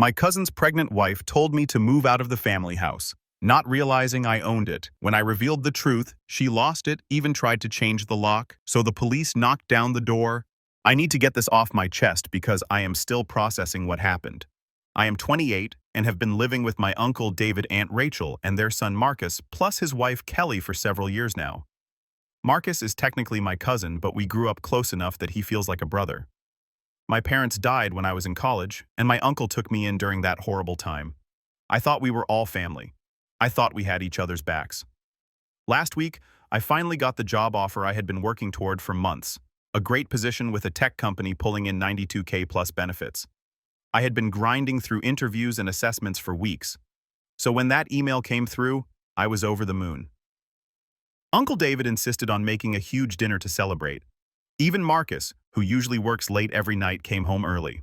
My cousin's pregnant wife told me to move out of the family house, not realizing I owned it. When I revealed the truth, she lost it, even tried to change the lock, so the police knocked down the door. I need to get this off my chest because I am still processing what happened. I am 28 and have been living with my uncle David, Aunt Rachel, and their son Marcus, plus his wife Kelly for several years now. Marcus is technically my cousin, but we grew up close enough that he feels like a brother. My parents died when I was in college, and my uncle took me in during that horrible time. I thought we were all family. I thought we had each other's backs. Last week, I finally got the job offer I had been working toward for months, a great position with a tech company pulling in $92K plus benefits. I had been grinding through interviews and assessments for weeks, so when that email came through, I was over the moon. Uncle David insisted on making a huge dinner to celebrate. Even Marcus, who usually works late every night, came home early.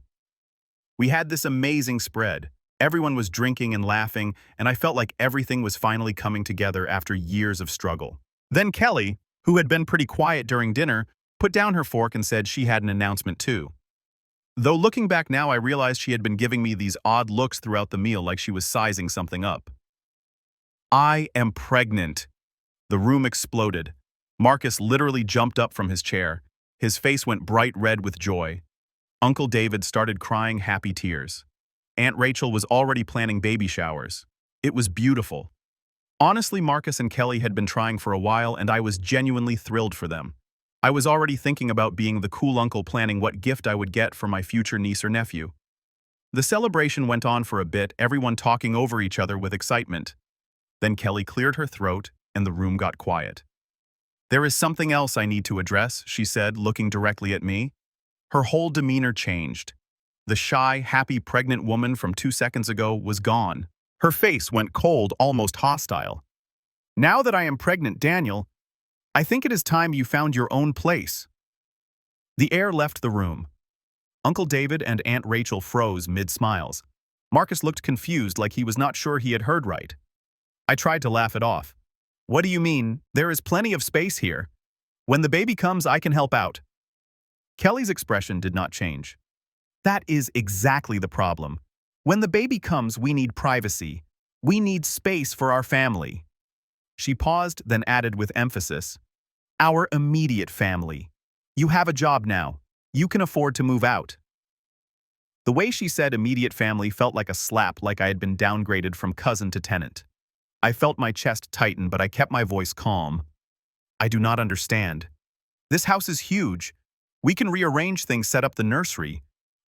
We had this amazing spread. Everyone was drinking and laughing, and I felt like everything was finally coming together after years of struggle. Then Kelly, who had been pretty quiet during dinner, put down her fork and said she had an announcement too. Though looking back now, I realized she had been giving me these odd looks throughout the meal like she was sizing something up. I am pregnant. The room exploded. Marcus literally jumped up from his chair. His face went bright red with joy. Uncle David started crying happy tears. Aunt Rachel was already planning baby showers. It was beautiful. Honestly, Marcus and Kelly had been trying for a while, and I was genuinely thrilled for them. I was already thinking about being the cool uncle, planning what gift I would get for my future niece or nephew. The celebration went on for a bit, everyone talking over each other with excitement. Then Kelly cleared her throat, and the room got quiet. "There is something else I need to address," she said, looking directly at me. Her whole demeanor changed. The shy, happy pregnant woman from 2 seconds ago was gone. Her face went cold, almost hostile. "Now that I am pregnant, Daniel, I think it is time you found your own place." The air left the room. Uncle David and Aunt Rachel froze mid-smiles. Marcus looked confused, like he was not sure he had heard right. I tried to laugh it off. "What do you mean? There is plenty of space here. When the baby comes, I can help out." Kelly's expression did not change. "That is exactly the problem. When the baby comes, we need privacy. We need space for our family." She paused, then added with emphasis, "Our immediate family. You have a job now. You can afford to move out." The way she said immediate family felt like a slap, like I had been downgraded from cousin to tenant. I felt my chest tighten, but I kept my voice calm. "I do not understand. This house is huge. We can rearrange things, set up the nursery.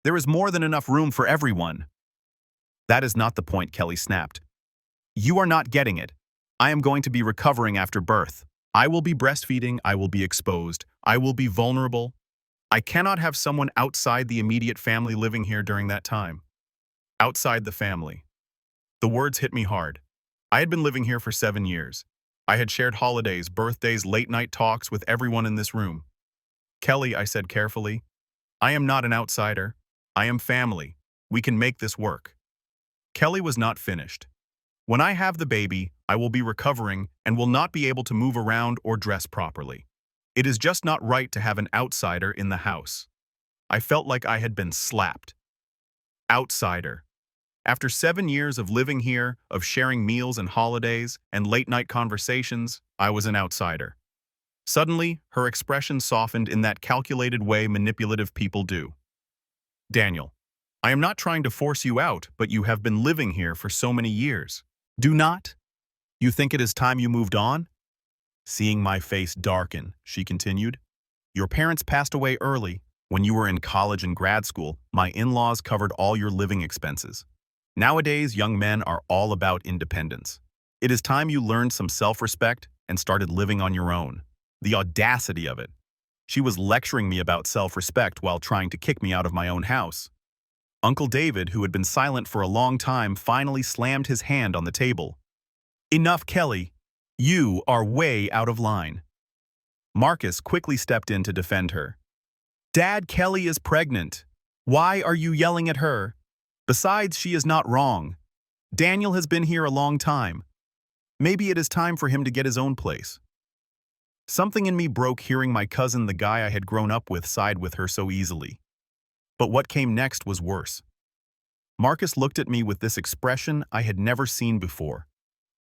There is more than enough room for everyone." "That is not the point," Kelly snapped. "You are not getting it. I am going to be recovering after birth. I will be breastfeeding, I will be exposed, I will be vulnerable. I cannot have someone outside the immediate family living here during that time." Outside the family. The words hit me hard. I had been living here for 7 years. I had shared holidays, birthdays, late-night talks with everyone in this room. "Kelly," I said carefully, "I am not an outsider. I am family. We can make this work." Kelly was not finished. "When I have the baby, I will be recovering and will not be able to move around or dress properly. It is just not right to have an outsider in the house." I felt like I had been slapped. Outsider. After 7 years of living here, of sharing meals and holidays and late-night conversations, I was an outsider. Suddenly, her expression softened in that calculated way manipulative people do. "Daniel, I am not trying to force you out, but you have been living here for so many years. Do not? You think it is time you moved on?" Seeing my face darken, she continued, "Your parents passed away early. When you were in college and grad school, my in-laws covered all your living expenses. Nowadays, young men are all about independence. It is time you learned some self-respect and started living on your own." The audacity of it. She was lecturing me about self-respect while trying to kick me out of my own house. Uncle David, who had been silent for a long time, finally slammed his hand on the table. "Enough, Kelly. You are way out of line." Marcus quickly stepped in to defend her. "Dad, Kelly is pregnant. Why are you yelling at her? Besides, she is not wrong. Daniel has been here a long time. Maybe it is time for him to get his own place." Something in me broke hearing my cousin, the guy I had grown up with, side with her so easily. But what came next was worse. Marcus looked at me with this expression I had never seen before,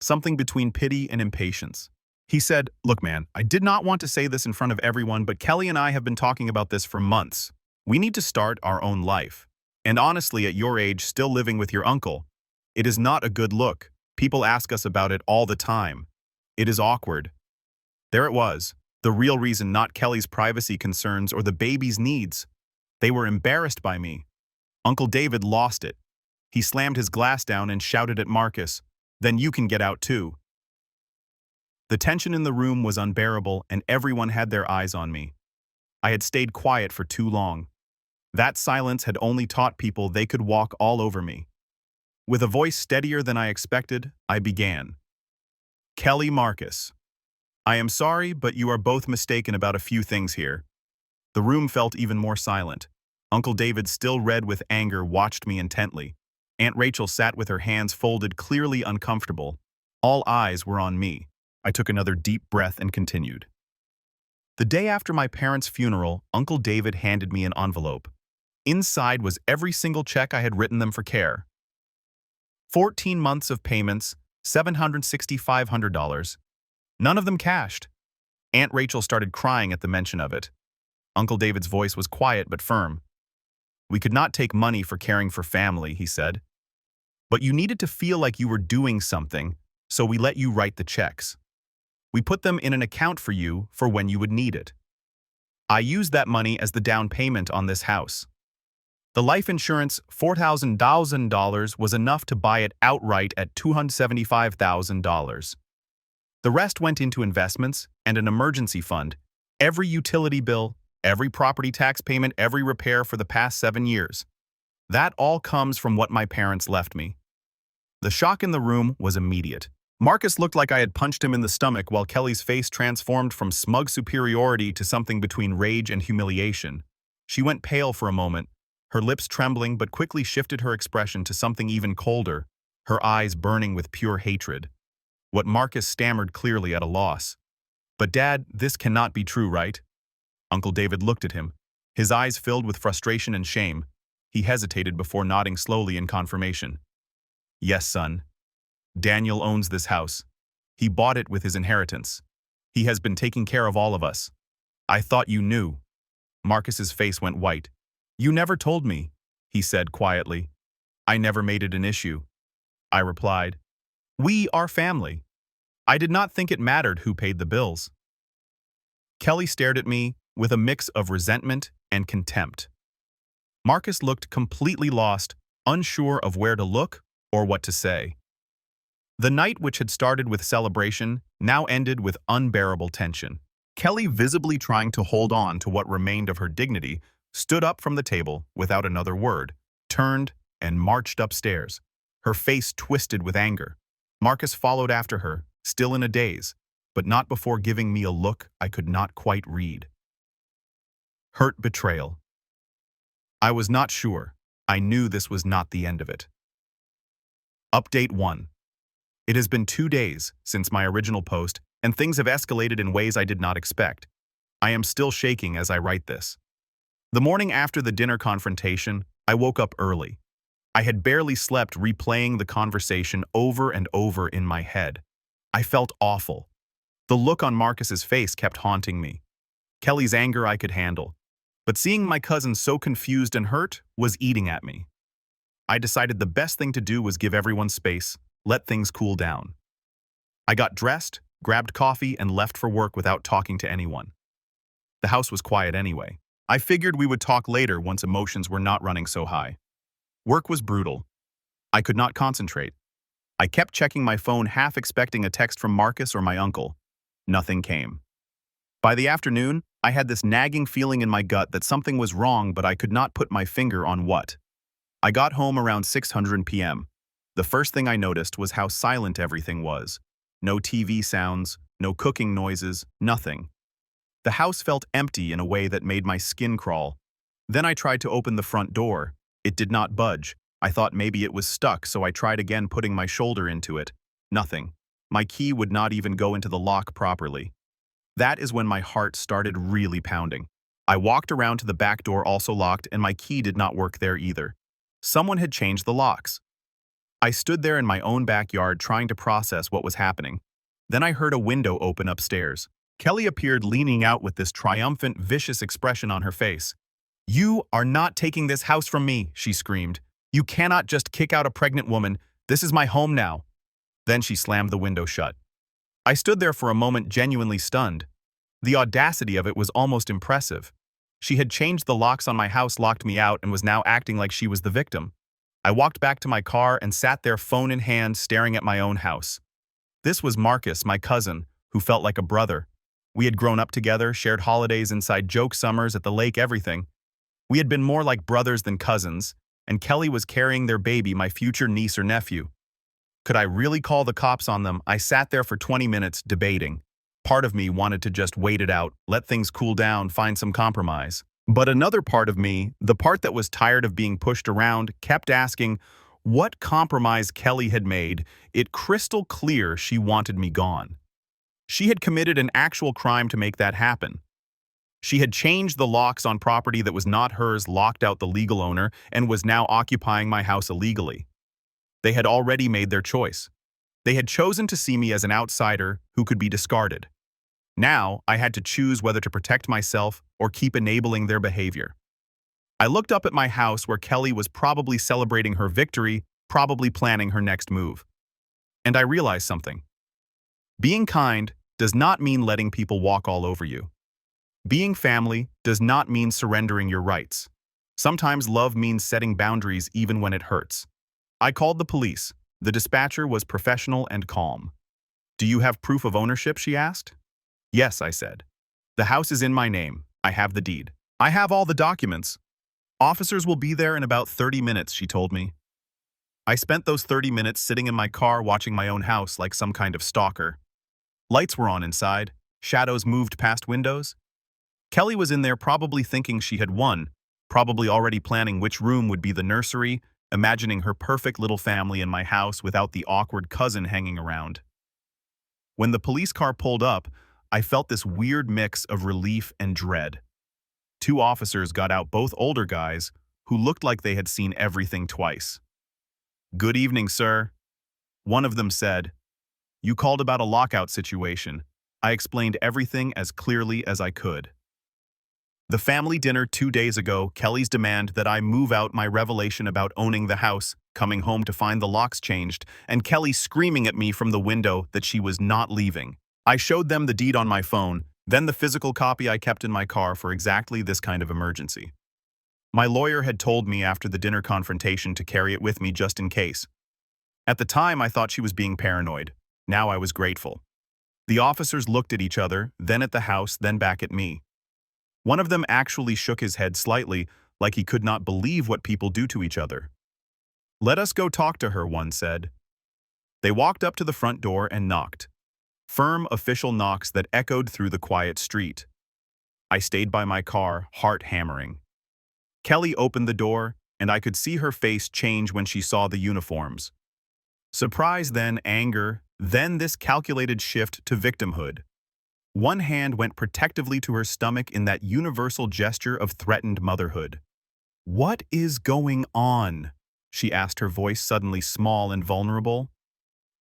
something between pity and impatience. He said, "Look, man, I did not want to say this in front of everyone, but Kelly and I have been talking about this for months. We need to start our own life. And honestly, at your age, still living with your uncle, it is not a good look. People ask us about it all the time. It is awkward." There it was, the real reason, not Kelly's privacy concerns or the baby's needs. They were embarrassed by me. Uncle David lost it. He slammed his glass down and shouted at Marcus, "Then you can get out too." The tension in the room was unbearable and everyone had their eyes on me. I had stayed quiet for too long. That silence had only taught people they could walk all over me. With a voice steadier than I expected, I began. "Kelly, Marcus, I am sorry, but you are both mistaken about a few things here." The room felt even more silent. Uncle David, still red with anger, watched me intently. Aunt Rachel sat with her hands folded, clearly uncomfortable. All eyes were on me. I took another deep breath and continued. The day after my parents' funeral, Uncle David handed me an envelope. Inside was every single check I had written them for care. 14 months of payments, $760,500. None of them cashed. Aunt Rachel started crying at the mention of it. Uncle David's voice was quiet but firm. "We could not take money for caring for family," he said. "But you needed to feel like you were doing something, so we let you write the checks. We put them in an account for you for when you would need it. I used that money as the down payment on this house. The life insurance, $4,000, was enough to buy it outright at $275,000. The rest went into investments and an emergency fund, every utility bill, every property tax payment, every repair for the past 7 years. That all comes from what my parents left me." The shock in the room was immediate. Marcus looked like I had punched him in the stomach, while Kelly's face transformed from smug superiority to something between rage and humiliation. She went pale for a moment, her lips trembling, but quickly shifted her expression to something even colder, her eyes burning with pure hatred. What Marcus stammered, clearly at a loss. "But Dad, this cannot be true, right?" Uncle David looked at him, his eyes filled with frustration and shame. He hesitated before nodding slowly in confirmation. "Yes, son. Daniel owns this house. He bought it with his inheritance. He has been taking care of all of us. I thought you knew." Marcus's face went white. "You never told me," he said quietly. "I never made it an issue," I replied. "We are family. I did not think it mattered who paid the bills." Kelly stared at me with a mix of resentment and contempt. Marcus looked completely lost, unsure of where to look or what to say. The night, which had started with celebration, now ended with unbearable tension. Kelly, visibly trying to hold on to what remained of her dignity, stood up from the table without another word, turned, and marched upstairs, her face twisted with anger. Marcus followed after her, still in a daze, but not before giving me a look I could not quite read. Hurt betrayal. I was not sure. I knew this was not the end of it. Update 1. It has been 2 days since my original post, and things have escalated in ways I did not expect. I am still shaking as I write this. The morning after the dinner confrontation, I woke up early. I had barely slept, replaying the conversation over and over in my head. I felt awful. The look on Marcus's face kept haunting me. Kelly's anger I could handle, but seeing my cousin so confused and hurt was eating at me. I decided the best thing to do was give everyone space, let things cool down. I got dressed, grabbed coffee, and left for work without talking to anyone. The house was quiet anyway. I figured we would talk later once emotions were not running so high. Work was brutal. I could not concentrate. I kept checking my phone, half expecting a text from Marcus or my uncle. Nothing came. By the afternoon, I had this nagging feeling in my gut that something was wrong, but I could not put my finger on what. I got home around 6:00 p.m. The first thing I noticed was how silent everything was. No TV sounds, no cooking noises, nothing. The house felt empty in a way that made my skin crawl. Then I tried to open the front door. It did not budge. I thought maybe it was stuck, so I tried again, putting my shoulder into it. Nothing. My key would not even go into the lock properly. That is when my heart started really pounding. I walked around to the back door, also locked, and my key did not work there either. Someone had changed the locks. I stood there in my own backyard trying to process what was happening. Then I heard a window open upstairs. Kelly appeared leaning out with this triumphant, vicious expression on her face. "You are not taking this house from me," she screamed. "You cannot just kick out a pregnant woman. This is my home now." Then she slammed the window shut. I stood there for a moment genuinely stunned. The audacity of it was almost impressive. She had changed the locks on my house, locked me out, and was now acting like she was the victim. I walked back to my car and sat there, phone in hand, staring at my own house. This was Marcus, my cousin, who felt like a brother. We had grown up together, shared holidays inside joke summers at the lake, everything. We had been more like brothers than cousins, and Kelly was carrying their baby, my future niece or nephew. Could I really call the cops on them? I sat there for 20 minutes, debating. Part of me wanted to just wait it out, let things cool down, find some compromise. But another part of me, the part that was tired of being pushed around, kept asking what compromise Kelly had made it crystal clear she wanted me gone. She had committed an actual crime to make that happen. She had changed the locks on property that was not hers, locked out the legal owner, and was now occupying my house illegally. They had already made their choice. They had chosen to see me as an outsider who could be discarded. Now, I had to choose whether to protect myself or keep enabling their behavior. I looked up at my house where Kelly was probably celebrating her victory, probably planning her next move. And I realized something. Being kind does not mean letting people walk all over you. Being family does not mean surrendering your rights. Sometimes love means setting boundaries even when it hurts. I called the police. The dispatcher was professional and calm. "Do you have proof of ownership?" she asked. "Yes," I said. "The house is in my name. I have the deed. I have all the documents." "Officers will be there in about 30 minutes, she told me. I spent those 30 minutes sitting in my car watching my own house like some kind of stalker. Lights were on inside. Shadows moved past windows. Kelly was in there probably thinking she had won, probably already planning which room would be the nursery, imagining her perfect little family in my house without the awkward cousin hanging around. When the police car pulled up, I felt this weird mix of relief and dread. 2 officers got out, both older guys, who looked like they had seen everything twice. "Good evening, sir," one of them said. "You called about a lockout situation." I explained everything as clearly as I could. The family dinner 2 days ago, Kelly's demand that I move out, my revelation about owning the house, coming home to find the locks changed, and Kelly screaming at me from the window that she was not leaving. I showed them the deed on my phone, then the physical copy I kept in my car for exactly this kind of emergency. My lawyer had told me after the dinner confrontation to carry it with me just in case. At the time, I thought she was being paranoid. Now I was grateful. The officers looked at each other, then at the house, then back at me. One of them actually shook his head slightly, like he could not believe what people do to each other. "Let us go talk to her," one said. They walked up to the front door and knocked. Firm, official knocks that echoed through the quiet street. I stayed by my car, heart hammering. Kelly opened the door, and I could see her face change when she saw the uniforms. Surprise, then anger, then this calculated shift to victimhood. One hand went protectively to her stomach in that universal gesture of threatened motherhood. "What is going on?" she asked, her voice suddenly small and vulnerable.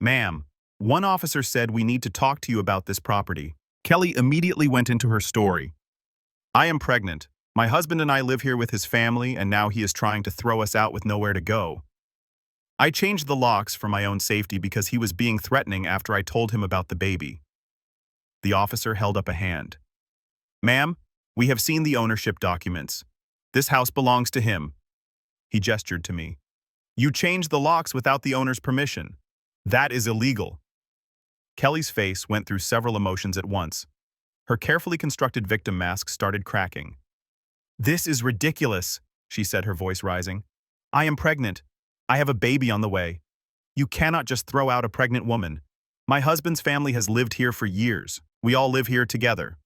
"Ma'am, one officer said we need to talk to you about this property." Kelly immediately went into her story. "I am pregnant. My husband and I live here with his family, and now he is trying to throw us out with nowhere to go. I changed the locks for my own safety because he was being threatening after I told him about the baby." The officer held up a hand. "Ma'am, we have seen the ownership documents. This house belongs to him." He gestured to me. "You changed the locks without the owner's permission. That is illegal." Kelly's face went through several emotions at once. Her carefully constructed victim mask started cracking. "This is ridiculous," she said, her voice rising. "I am pregnant. I have a baby on the way. You cannot just throw out a pregnant woman. My husband's family has lived here for years. We all live here together."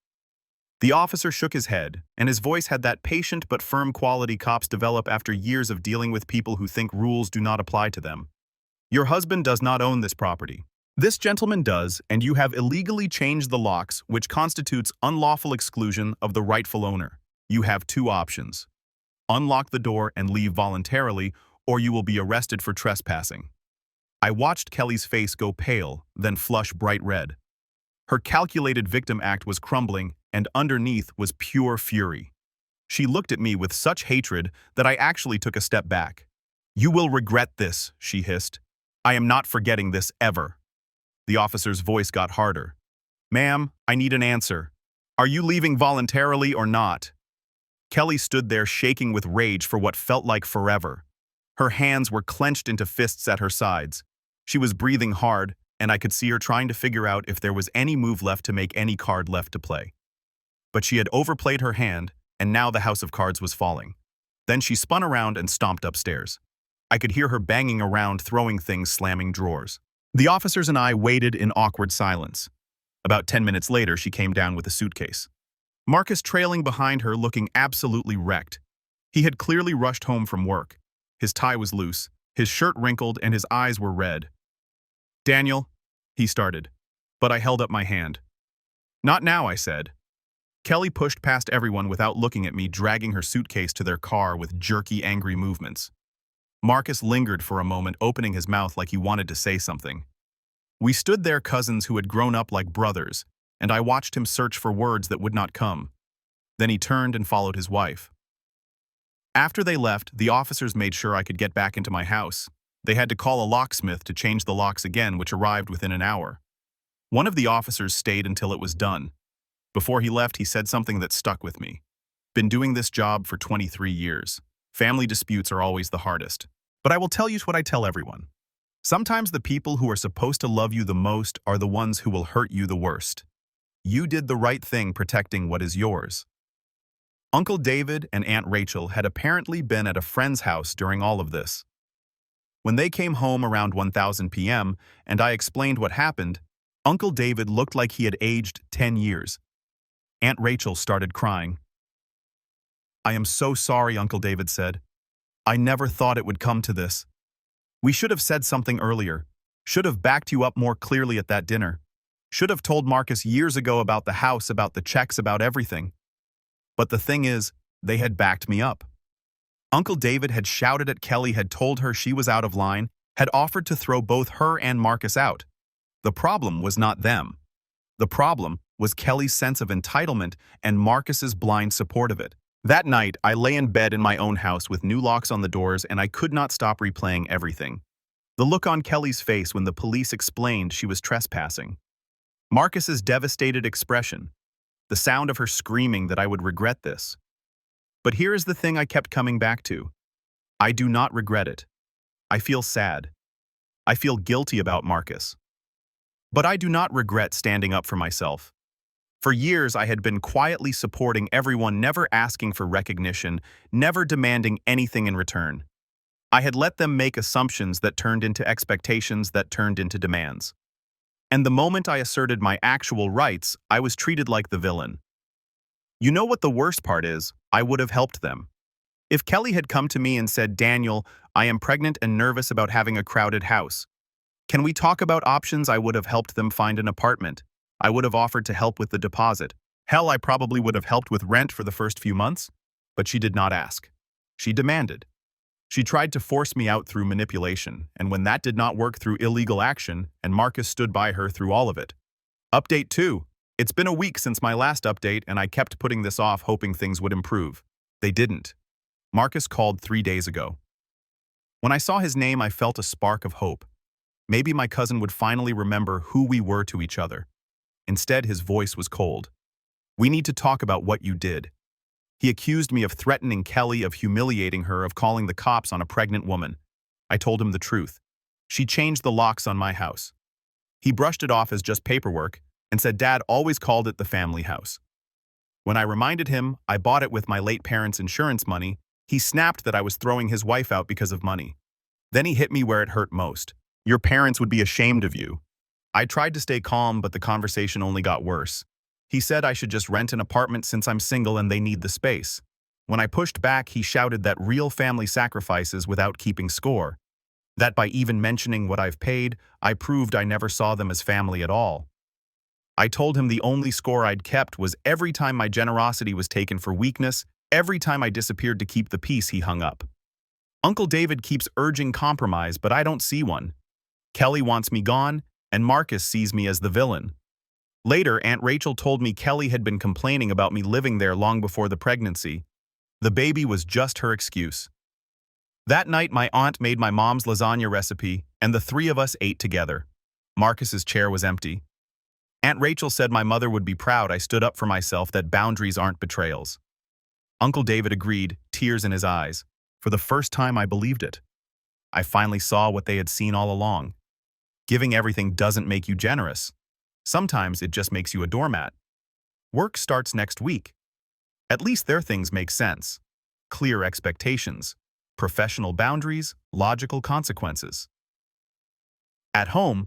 The officer shook his head, and his voice had that patient but firm quality cops develop after years of dealing with people who think rules do not apply to them. "Your husband does not own this property. This gentleman does, and you have illegally changed the locks, which constitutes unlawful exclusion of the rightful owner. You have 2 options. Unlock the door and leave voluntarily, or you will be arrested for trespassing." I watched Kelly's face go pale, then flush bright red. Her calculated victim act was crumbling, and underneath was pure fury. She looked at me with such hatred that I actually took a step back. "You will regret this," she hissed. "I am not forgetting this ever." The officer's voice got harder. "Ma'am, I need an answer. Are you leaving voluntarily or not?" Kelly stood there shaking with rage for what felt like forever. Her hands were clenched into fists at her sides. She was breathing hard, and I could see her trying to figure out if there was any move left to make any card left to play. But she had overplayed her hand, and now the house of cards was falling. Then she spun around and stomped upstairs. I could hear her banging around, throwing things, slamming drawers. The officers and I waited in awkward silence. About 10 minutes later, she came down with a suitcase. Marcus trailing behind her, looking absolutely wrecked. He had clearly rushed home from work. His tie was loose, his shirt wrinkled, and his eyes were red. "Daniel," he started, but I held up my hand. "Not now," I said. Kelly pushed past everyone without looking at me, dragging her suitcase to their car with jerky, angry movements. Marcus lingered for a moment, opening his mouth like he wanted to say something. We stood there, cousins who had grown up like brothers, and I watched him search for words that would not come. Then he turned and followed his wife. After they left, the officers made sure I could get back into my house. They had to call a locksmith to change the locks again, which arrived within an hour. One of the officers stayed until it was done. Before he left, he said something that stuck with me. "Been doing this job for 23 years. Family disputes are always the hardest. But I will tell you what I tell everyone. Sometimes the people who are supposed to love you the most are the ones who will hurt you the worst. You did the right thing protecting what is yours." Uncle David and Aunt Rachel had apparently been at a friend's house during all of this. When they came home around 1000 p.m. and I explained what happened, Uncle David looked like he had aged 10 years. Aunt Rachel started crying. "I am so sorry," Uncle David said. "I never thought it would come to this. We should have said something earlier, should have backed you up more clearly at that dinner, should have told Marcus years ago about the house, about the checks, about everything. But the thing is, they had backed me up. Uncle David had shouted at Kelly, had told her she was out of line, had offered to throw both her and Marcus out. The problem was not them. The problem was Kelly's sense of entitlement and Marcus's blind support of it. That night, I lay in bed in my own house with new locks on the doors, and I could not stop replaying everything. The look on Kelly's face when the police explained she was trespassing. Marcus's devastated expression. The sound of her screaming that I would regret this. But here is the thing I kept coming back to. I do not regret it. I feel sad. I feel guilty about Marcus. But I do not regret standing up for myself. For years, I had been quietly supporting everyone, never asking for recognition, never demanding anything in return. I had let them make assumptions that turned into expectations that turned into demands. And the moment I asserted my actual rights, I was treated like the villain. You know what the worst part is? I would have helped them. If Kelly had come to me and said, "Daniel, I am pregnant and nervous about having a crowded house. Can we talk about options?" I would have helped them find an apartment. I would have offered to help with the deposit. Hell, I probably would have helped with rent for the first few months. But she did not ask. She demanded. She tried to force me out through manipulation, and when that did not work, through illegal action, and Marcus stood by her through all of it. Update 2. It's been a week since my last update, and I kept putting this off, hoping things would improve. They didn't. Marcus called 3 days ago. When I saw his name, I felt a spark of hope. Maybe my cousin would finally remember who we were to each other. Instead, his voice was cold. "We need to talk about what you did." He accused me of threatening Kelly, of humiliating her, of calling the cops on a pregnant woman. I told him the truth. She changed the locks on my house. He brushed it off as just paperwork and said Dad always called it the family house. When I reminded him I bought it with my late parents' insurance money, he snapped that I was throwing his wife out because of money. Then he hit me where it hurt most. "Your parents would be ashamed of you." I tried to stay calm, but the conversation only got worse. He said I should just rent an apartment since I'm single and they need the space. When I pushed back, he shouted that real family sacrifices without keeping score. That by even mentioning what I've paid, I proved I never saw them as family at all. I told him the only score I'd kept was every time my generosity was taken for weakness, every time I disappeared to keep the peace, he hung up. Uncle David keeps urging compromise, but I don't see one. Kelly wants me gone, and Marcus sees me as the villain. Later, Aunt Rachel told me Kelly had been complaining about me living there long before the pregnancy. The baby was just her excuse. That night, my aunt made my mom's lasagna recipe, and the three of us ate together. Marcus's chair was empty. Aunt Rachel said my mother would be proud I stood up for myself, that boundaries aren't betrayals. Uncle David agreed, tears in his eyes. For the first time, I believed it. I finally saw what they had seen all along. Giving everything doesn't make you generous. Sometimes it just makes you a doormat. Work starts next week. At least their things make sense. Clear expectations, professional boundaries, logical consequences. At home,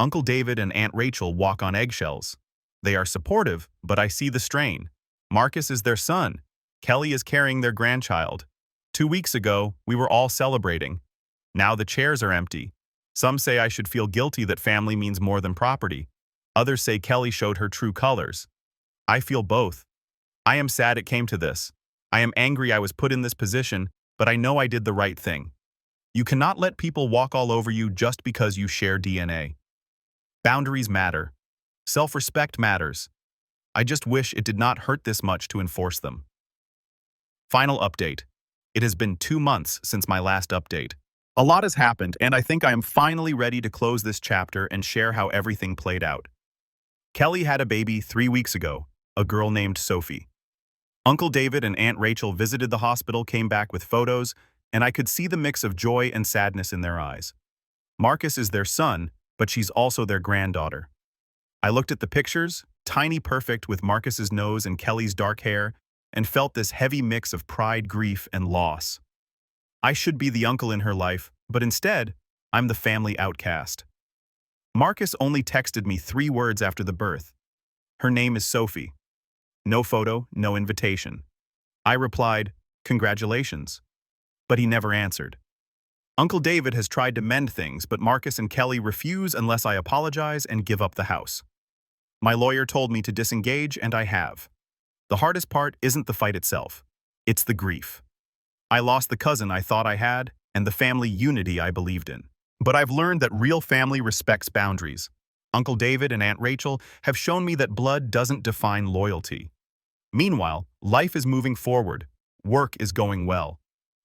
Uncle David and Aunt Rachel walk on eggshells. They are supportive, but I see the strain. Marcus is their son. Kelly is carrying their grandchild. 2 weeks ago, we were all celebrating. Now the chairs are empty. Some say I should feel guilty that family means more than property. Others say Kelly showed her true colors. I feel both. I am sad it came to this. I am angry I was put in this position, but I know I did the right thing. You cannot let people walk all over you just because you share DNA. Boundaries matter. Self-respect matters. I just wish it did not hurt this much to enforce them. Final update. It has been 2 months since my last update. A lot has happened, and I think I am finally ready to close this chapter and share how everything played out. Kelly had a baby 3 weeks ago, a girl named Sophie. Uncle David and Aunt Rachel visited the hospital, came back with photos, and I could see the mix of joy and sadness in their eyes. Marcus is their son, but she's also their granddaughter. I looked at the pictures, tiny perfect with Marcus's nose and Kelly's dark hair, and felt this heavy mix of pride, grief, and loss. I should be the uncle in her life, but instead, I'm the family outcast. Marcus only texted me 3 words after the birth. Her name is Sophie. No photo, no invitation. I replied, "Congratulations." But he never answered. Uncle David has tried to mend things, but Marcus and Kelly refuse unless I apologize and give up the house. My lawyer told me to disengage, and I have. The hardest part isn't the fight itself. It's the grief. I lost the cousin I thought I had, and the family unity I believed in. But I've learned that real family respects boundaries. Uncle David and Aunt Rachel have shown me that blood doesn't define loyalty. Meanwhile, life is moving forward. Work is going well.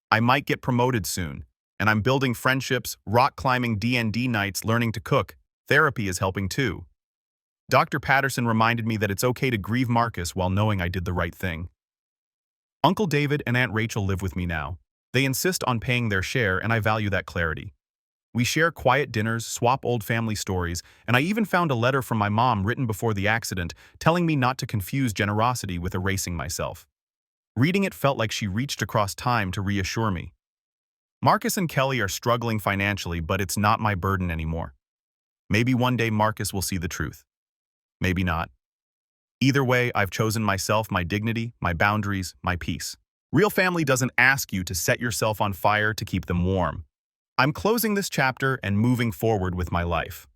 I might get promoted soon, and I'm building friendships, rock climbing D&D nights, learning to cook. Therapy is helping too. Dr. Patterson reminded me that it's okay to grieve Marcus while knowing I did the right thing. Uncle David and Aunt Rachel live with me now. They insist on paying their share, and I value that clarity. We share quiet dinners, swap old family stories, and I even found a letter from my mom written before the accident telling me not to confuse generosity with erasing myself. Reading it felt like she reached across time to reassure me. Marcus and Kelly are struggling financially, but it's not my burden anymore. Maybe one day Marcus will see the truth. Maybe not. Either way, I've chosen myself, my dignity, my boundaries, my peace. Real family doesn't ask you to set yourself on fire to keep them warm. I'm closing this chapter and moving forward with my life.